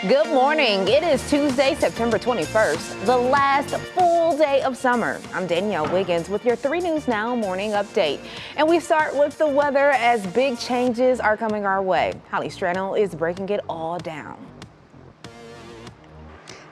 Good morning. It is Tuesday, September 21st, the last full day of summer. I'm Danielle Wiggins with your 3 News Now morning update. And we start with the weather as big changes are coming our way. Holly Strano is breaking it all down.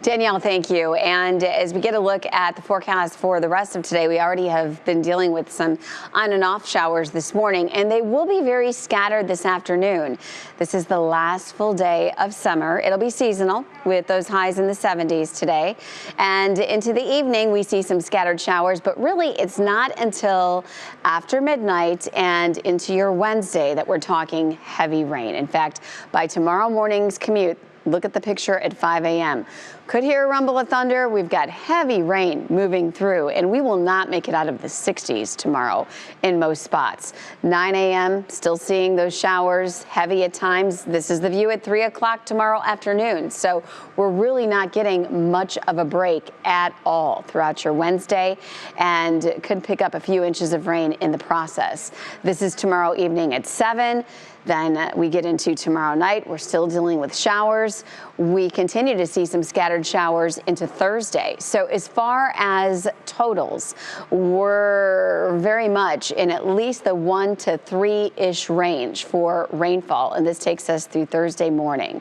Danielle, thank you. And as we get a look at the forecast for the rest of today, we already have been dealing with some on and off showers this morning, and they will be very scattered this afternoon. This is the last full day of summer. It'll be seasonal with those highs in the 70s today. And into the evening, we see some scattered showers, but really it's not until after midnight and into your Wednesday that we're talking heavy rain. In fact, by tomorrow morning's commute, look at the picture at 5 a.m. Could hear a rumble of thunder. We've got heavy rain moving through, and we will not make it out of the 60s tomorrow in most spots. 9 a.m., still seeing those showers, heavy at times. This is the view at 3 o'clock tomorrow afternoon. So we're really not getting much of a break at all throughout your Wednesday, and could pick up a few inches of rain in the process. This is tomorrow evening at 7. Then we get into tomorrow night. We're still dealing with showers. We continue to see some scattered showers into Thursday. So as far as totals, we're very much in at least the 1 to 3-ish range for rainfall. And this takes us through Thursday morning.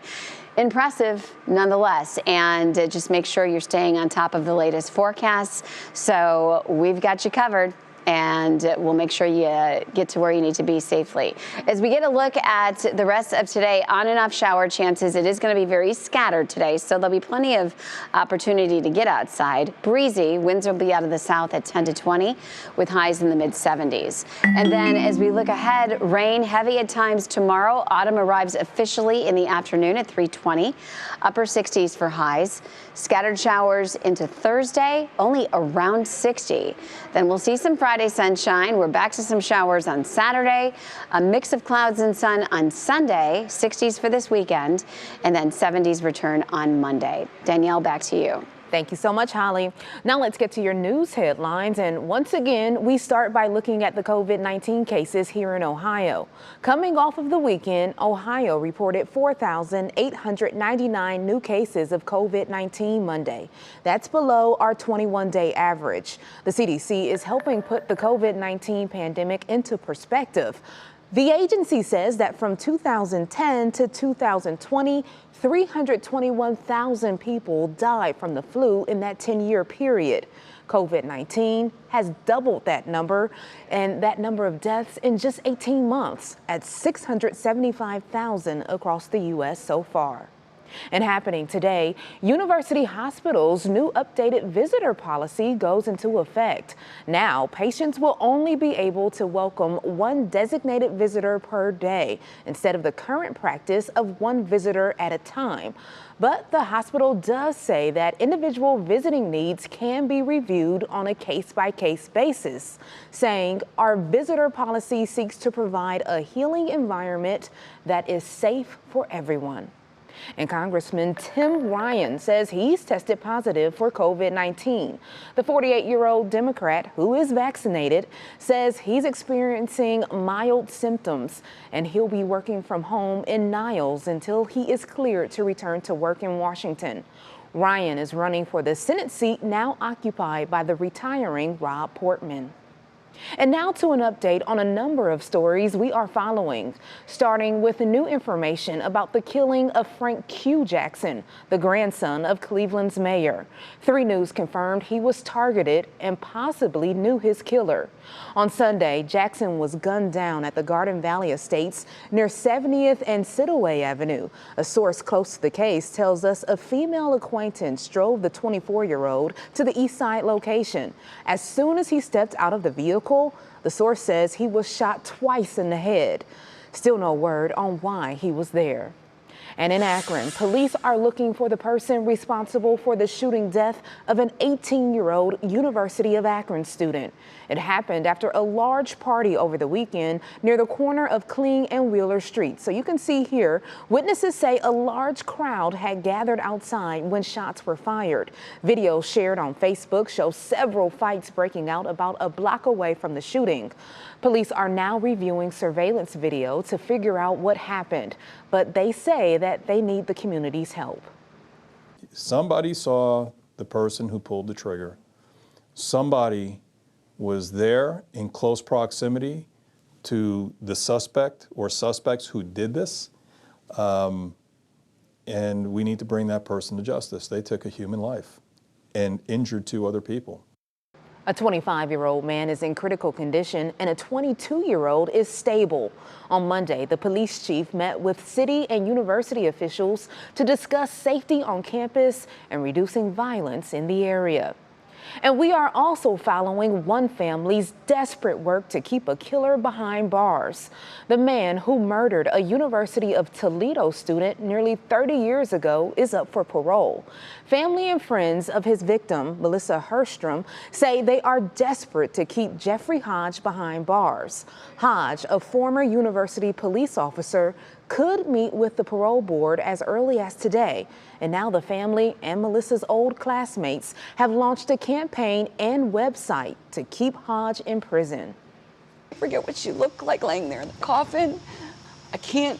Impressive nonetheless, and just make sure you're staying on top of the latest forecasts. So we've got you covered, and we'll make sure you get to where you need to be safely. As we get a look at the rest of today, on and off shower chances, it is going to be very scattered today, so there'll be plenty of opportunity to get outside. Breezy, winds will be out of the south at 10 to 20 with highs in the mid 70s. And then as we look ahead, rain heavy at times tomorrow. Autumn arrives officially in the afternoon at 3:20, upper 60s for highs. Scattered showers into Thursday, only around 60. Then we'll see some Friday sunshine. We're back to some showers on Saturday, a mix of clouds and sun on Sunday, 60s for this weekend, and then 70s return on Monday. Danielle, back to you. Thank you so much, Holly. Now let's get to your news headlines. And once again, we start by looking at the COVID-19 cases here in Ohio. Coming off of the weekend, Ohio reported 4,899 new cases of COVID-19 Monday. That's below our 21-day average. The CDC is helping put the COVID-19 pandemic into perspective. The agency says that from 2010 to 2020, 321,000 people died from the flu in that 10-year period. COVID-19 has doubled that number, and that number of deaths in just 18 months at 675,000 across the U.S. so far. And happening today, University Hospital's new updated visitor policy goes into effect. Now, patients will only be able to welcome 1 designated visitor per day instead of the current practice of 1 visitor at a time. But the hospital does say that individual visiting needs can be reviewed on a case-by-case basis, saying our visitor policy seeks to provide a healing environment that is safe for everyone. And Congressman Tim Ryan says he's tested positive for COVID-19. The 48-year-old Democrat, who is vaccinated, says he's experiencing mild symptoms, and he'll be working from home in Niles until he is cleared to return to work in Washington. Ryan is running for the Senate seat now occupied by the retiring Rob Portman. And now to an update on a number of stories we are following, starting with the new information about the killing of Frank Q. Jackson, the grandson of Cleveland's mayor. 3 News confirmed he was targeted and possibly knew his killer. On Sunday, Jackson was gunned down at the Garden Valley Estates near 70th and Siddaway Avenue. A source close to the case tells us a female acquaintance drove the 24-year-old to the east side location. As soon as he stepped out of the vehicle, the source says he was shot twice in the head. Still no word on why he was there. And in Akron, police are looking for the person responsible for the shooting death of an 18-year-old University of Akron student. It happened after a large party over the weekend near the corner of Kling and Wheeler Street. So you can see here, witnesses say a large crowd had gathered outside when shots were fired. Videos shared on Facebook show several fights breaking out about a block away from the shooting. Police are now reviewing surveillance video to figure out what happened, but they say that they need the community's help. somebody saw the person who pulled the trigger. Somebody was there in close proximity to the suspect or suspects who did this. And we need to bring that person to justice. They took a human life and injured 2 other people. A 25-year-old man is in critical condition and a 22-year-old is stable. On Monday, the police chief met with city and university officials to discuss safety on campus and reducing violence in the area. And we are also following one family's desperate work to keep a killer behind bars. The man who murdered a University of Toledo student nearly 30 years ago is up for parole. Family and friends of his victim, Melissa Herstrom, say they are desperate to keep Jeffrey Hodge behind bars. Hodge, a former university police officer, could meet with the parole board as early as today. And now the family and Melissa's old classmates have launched a campaign and website to keep Hodge in prison. I forget what she looked like laying there in the coffin. I can't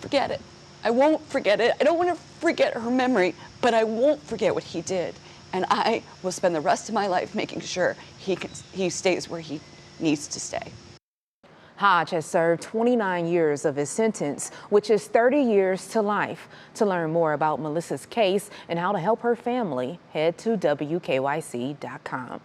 forget it. I won't forget it. I don't want to forget her memory, but I won't forget what he did. And I will spend the rest of my life making sure he stays where he needs to stay. Hodge has served 29 years of his sentence, which is 30 years to life. To learn more about Melissa's case and how to help her family, head to WKYC.com.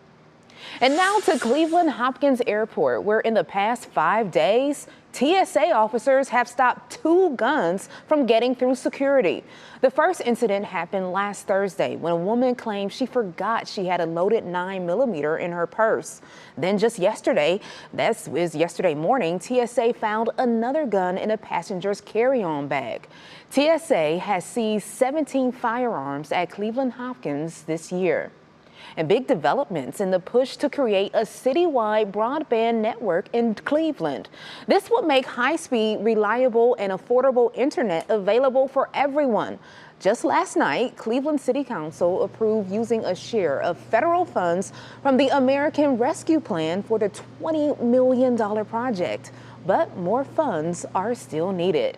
And now to Cleveland Hopkins Airport, where in the past 5 days, TSA officers have stopped 2 guns from getting through security. The first incident happened last Thursday when a woman claimed she forgot she had a loaded 9mm in her purse. Then just yesterday, that was yesterday morning, TSA found another gun in a passenger's carry-on bag. TSA has seized 17 firearms at Cleveland Hopkins this year. And big developments in the push to create a citywide broadband network in Cleveland. This would make high-speed, reliable, and affordable internet available for everyone. Just last night, Cleveland City Council approved using a share of federal funds from the American Rescue Plan for the $20 million project. But more funds are still needed.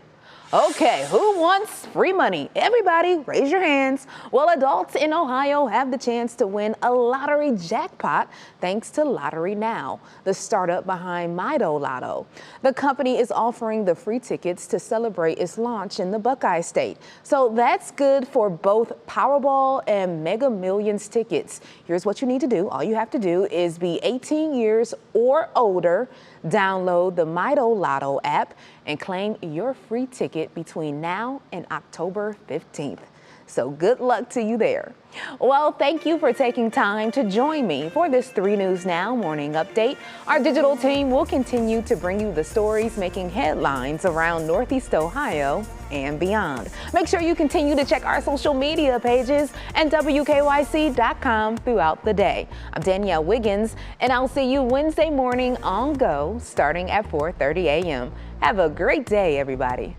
Okay, who wants free money? Everybody, raise your hands. Well, adults in Ohio have the chance to win a lottery jackpot thanks to Lottery Now, the startup behind Mido Lotto. The company is offering the free tickets to celebrate its launch in the Buckeye State. So that's good for both Powerball and Mega Millions tickets. Here's what you need to do. All you have to do is be 18 years or older, download the Mido Lotto app, and claim your free ticket between now and October 15th. So good luck to you there. Well, thank you for taking time to join me for this 3 News Now morning update. Our digital team will continue to bring you the stories making headlines around Northeast Ohio and beyond. Make sure you continue to check our social media pages and WKYC.com throughout the day. I'm Danielle Wiggins, and I'll see you Wednesday morning on Go starting at 4:30 a.m. Have a great day, everybody.